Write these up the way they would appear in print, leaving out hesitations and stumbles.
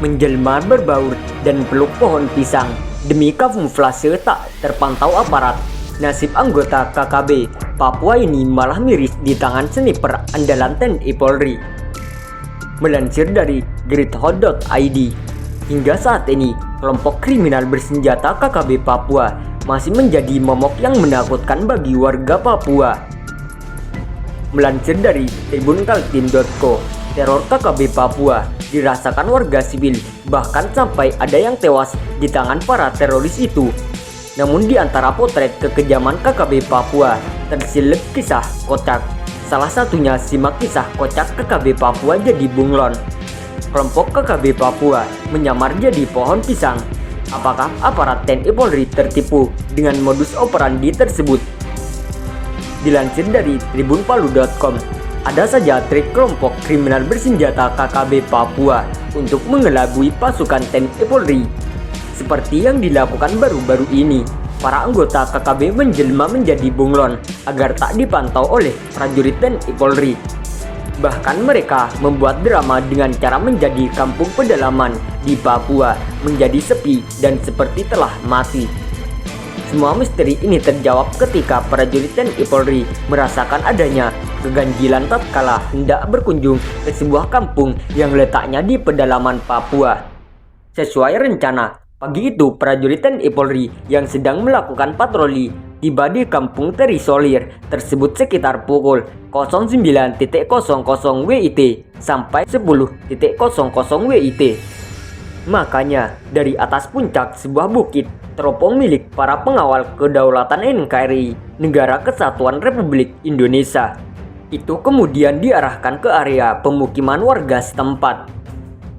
menjelma berbaur dan peluk pohon pisang. Demi kamuflase tak terpantau aparat, nasib anggota KKB Papua ini malah miris di tangan sniper andalan TNI Polri. Melansir dari gridhot.id, hingga saat ini kelompok kriminal bersenjata KKB Papua masih menjadi momok yang menakutkan bagi warga Papua. Melansir dari tribunkaltim.co, teror KKB Papua dirasakan warga sipil, bahkan sampai ada yang tewas di tangan para teroris itu. Namun di antara potret kekejaman KKB Papua terselip kisah kocak. Salah satunya simak kisah kocak KKB Papua jadi bunglon. Kelompok KKB Papua menyamar jadi pohon pisang. Apakah aparat TNI Polri tertipu dengan modus operandi tersebut? Dilansir dari tribunpalu.com, ada saja trik kelompok kriminal bersenjata KKB Papua untuk mengelabui pasukan TNI Polri. Seperti yang dilakukan baru-baru ini, para anggota KKB menjelma menjadi bunglon agar tak dipantau oleh prajurit TNI Polri. Bahkan mereka membuat drama dengan cara menjadi kampung pedalaman di Papua menjadi sepi dan seperti telah mati. Semua misteri ini terjawab ketika prajurit TNI Polri merasakan adanya keganjilan tatkala hendak berkunjung ke sebuah kampung yang letaknya di pedalaman Papua. Sesuai rencana, pagi itu prajurit TNI Polri yang sedang melakukan patroli tiba di kampung terisolir tersebut sekitar pukul 09.00 WIT sampai 10.00 WIT. Makanya dari atas puncak sebuah bukit teropong milik para pengawal kedaulatan NKRI, Negara Kesatuan Republik Indonesia, itu kemudian diarahkan ke area pemukiman warga setempat.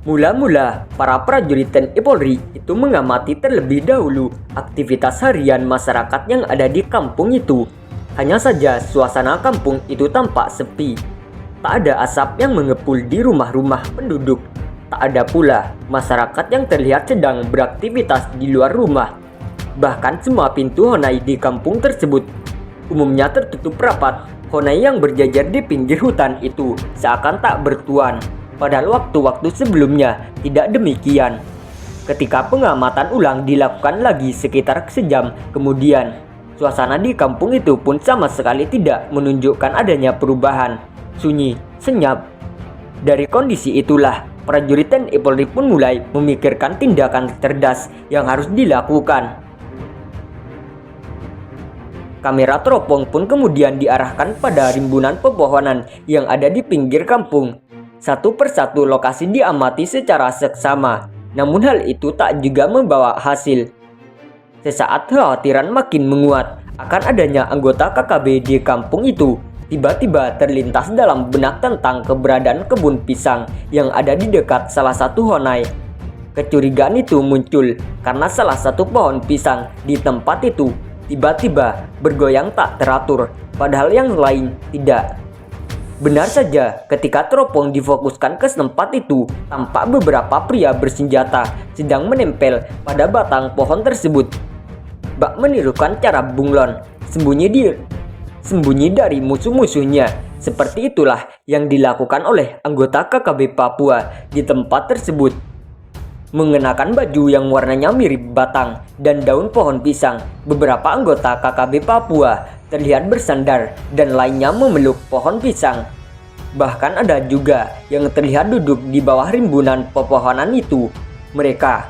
Mula-mula, para prajurit TNI Polri itu mengamati terlebih dahulu aktivitas harian masyarakat yang ada di kampung itu. Hanya saja suasana kampung itu tampak sepi. Tak ada asap yang mengepul di rumah-rumah penduduk. Tak ada pula masyarakat yang terlihat sedang beraktivitas di luar rumah. Bahkan semua pintu honai di kampung tersebut umumnya tertutup rapat. Honai yang berjajar di pinggir hutan itu seakan tak bertuan. Padahal waktu-waktu sebelumnya tidak demikian. Ketika pengamatan ulang dilakukan lagi sekitar sejam kemudian, suasana di kampung itu pun sama sekali tidak menunjukkan adanya perubahan. Sunyi, senyap. Dari kondisi itulah, prajurit TNI Polri pun mulai memikirkan tindakan cerdas yang harus dilakukan. Kamera teropong pun kemudian diarahkan pada rimbunan pepohonan yang ada di pinggir kampung. Satu persatu lokasi diamati secara seksama, namun hal itu tak juga membawa hasil. Sesaat kekhawatiran makin menguat akan adanya anggota KKB di kampung itu, tiba-tiba terlintas dalam benak tentang keberadaan kebun pisang yang ada di dekat salah satu honai. Kecurigaan itu muncul karena salah satu pohon pisang di tempat itu tiba-tiba bergoyang tak teratur, padahal yang lain tidak. Benar saja, ketika teropong difokuskan ke tempat itu, tampak beberapa pria bersenjata sedang menempel pada batang pohon tersebut. Bak menirukan cara bunglon, sembunyi dari musuh-musuhnya. Seperti itulah yang dilakukan oleh anggota KKB Papua di tempat tersebut. Mengenakan baju yang warnanya mirip batang dan daun pohon pisang, beberapa anggota KKB Papua terlihat bersandar dan lainnya memeluk pohon pisang. Bahkan ada juga yang terlihat duduk di bawah rimbunan pepohonan itu. Mereka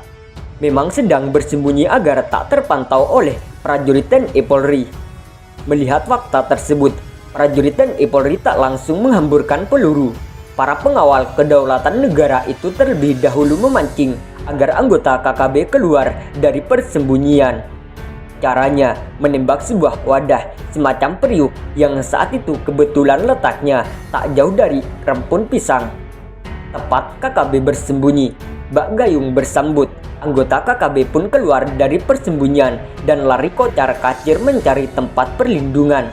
memang sedang bersembunyi agar tak terpantau oleh prajurit TNI Polri. Melihat fakta tersebut, prajurit TNI Polri tak langsung menghamburkan peluru. Para pengawal kedaulatan negara itu terlebih dahulu memancing agar anggota KKB keluar dari persembunyian. Caranya menembak sebuah wadah semacam periuk yang saat itu kebetulan letaknya tak jauh dari rempun pisang. Tepat KKB bersembunyi, bak gayung bersambut. Anggota KKB pun keluar dari persembunyian dan lari kocar-kacir mencari tempat perlindungan.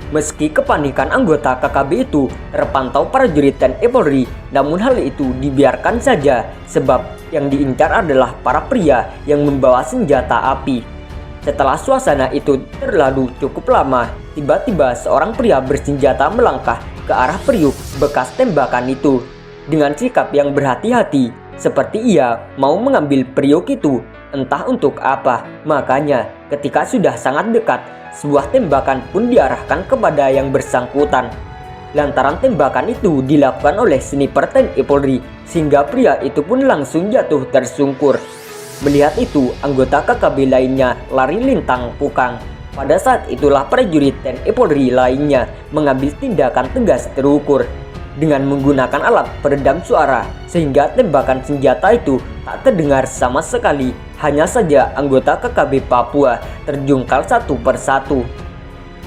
Meski kepanikan anggota KKB itu terpantau prajurit TNI Polri, namun hal itu dibiarkan saja sebab yang diincar adalah para pria yang membawa senjata api. Setelah suasana itu terlalu cukup lama, tiba-tiba seorang pria bersenjata melangkah ke arah periuk bekas tembakan itu. Dengan sikap yang berhati-hati, seperti ia mau mengambil priok itu, entah untuk apa. Makanya ketika sudah sangat dekat, sebuah tembakan pun diarahkan kepada yang bersangkutan. Lantaran tembakan itu dilakukan oleh sniper TNI Polri, sehingga pria itu pun langsung jatuh tersungkur. Melihat itu, anggota KKB lainnya lari lintang pukang. Pada saat itulah prajurit TNI Polri lainnya mengambil tindakan tegas terukur dengan menggunakan alat peredam suara, sehingga tembakan senjata itu tak terdengar sama sekali. Hanya saja anggota KKB Papua terjungkal satu persatu.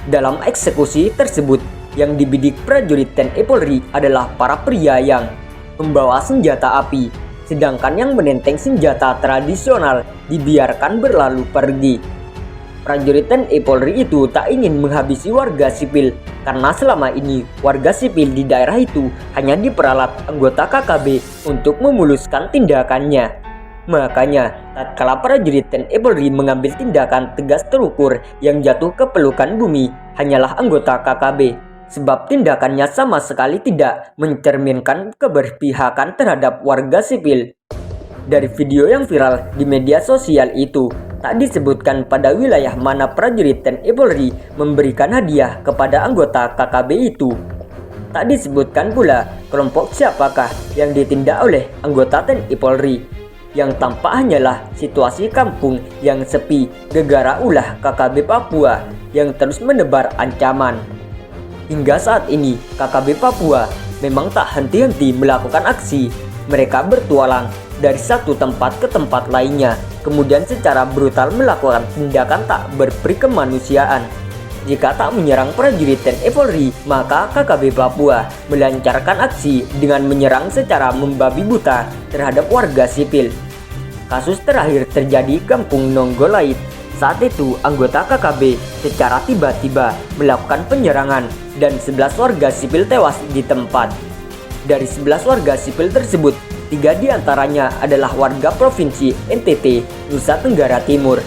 Dalam eksekusi tersebut, yang dibidik prajurit TNI Polri adalah para pria yang membawa senjata api, sedangkan yang menenteng senjata tradisional dibiarkan berlalu pergi. Prajurit TNI Polri itu tak ingin menghabisi warga sipil, karena selama ini warga sipil di daerah itu hanya diperalat anggota KKB untuk memuluskan tindakannya. Makanya, tatkala prajurit TNI Polri mengambil tindakan tegas terukur, yang jatuh ke pelukan bumi hanyalah anggota KKB. Sebab tindakannya sama sekali tidak mencerminkan keberpihakan terhadap warga sipil. Dari video yang viral di media sosial itu, tak disebutkan pada wilayah mana prajurit TNI Polri memberikan hadiah kepada anggota KKB itu. Tak disebutkan pula kelompok siapakah yang ditindak oleh anggota TNI Polri. Yang tampak hanyalah situasi kampung yang sepi gegara ulah KKB Papua yang terus menebar ancaman. Hingga saat ini, KKB Papua memang tak henti-henti melakukan aksi. Mereka bertualang dari satu tempat ke tempat lainnya, kemudian secara brutal melakukan tindakan tak berperi kemanusiaan. Jika tak menyerang prajurit TNI Polri, maka KKB Papua melancarkan aksi dengan menyerang secara membabi buta terhadap warga sipil. Kasus terakhir terjadi di Kampung Nonggolait. Saat itu, anggota KKB secara tiba-tiba melakukan penyerangan dan 11 warga sipil tewas di tempat. Dari 11 warga sipil tersebut, 3 diantaranya adalah warga Provinsi NTT, Nusa Tenggara Timur.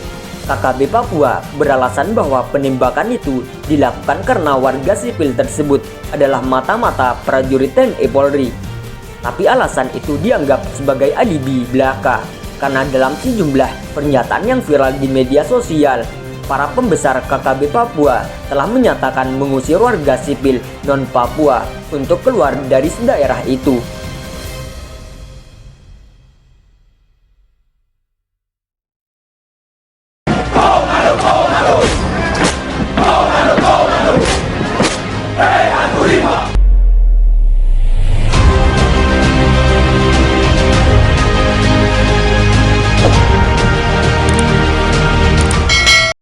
KKB Papua beralasan bahwa penembakan itu dilakukan karena warga sipil tersebut adalah mata-mata prajurit TNI Polri. Tapi alasan itu dianggap sebagai alibi belaka. Karena dalam sejumlah pernyataan yang viral di media sosial, para pembesar KKB Papua telah menyatakan mengusir warga sipil non-Papua untuk keluar dari daerah itu.